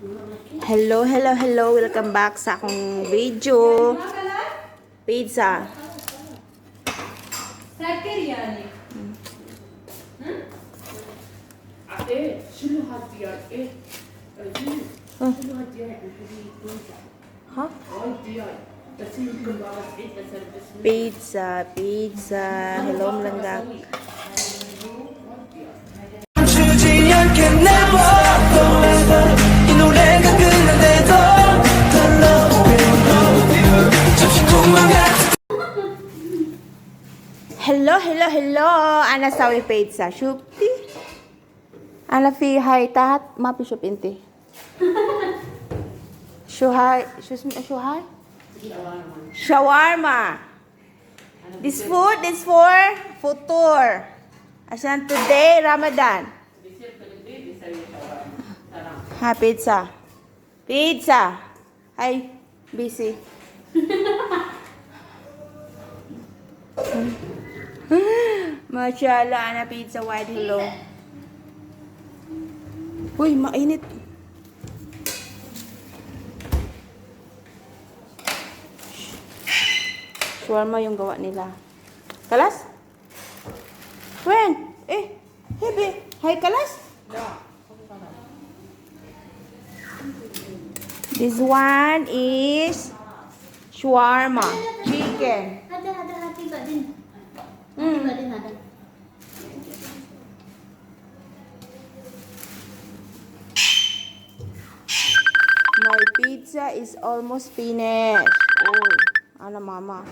Hello, hello, hello. Welcome back sa akong video. Pizza. Huh? Pizza, pizza. Hello, Mlanggak. Hello, hello, hello. Ana sawi pizza. Shupti. Ana fi hai tat mapi shupinti. Shuhai, shuhai. Shawarma. This food is for futur. Asan today Ramadan. Ha pizza. Pizza. Hi, busy. Mashallah, ana pizza wide hello. Uy, mainit. Shawarma yung gawa nila. Kalas? When? Hebe. Hay kalas? This one is shawarma. Chicken. My pizza is almost finished. Oh, ana mama.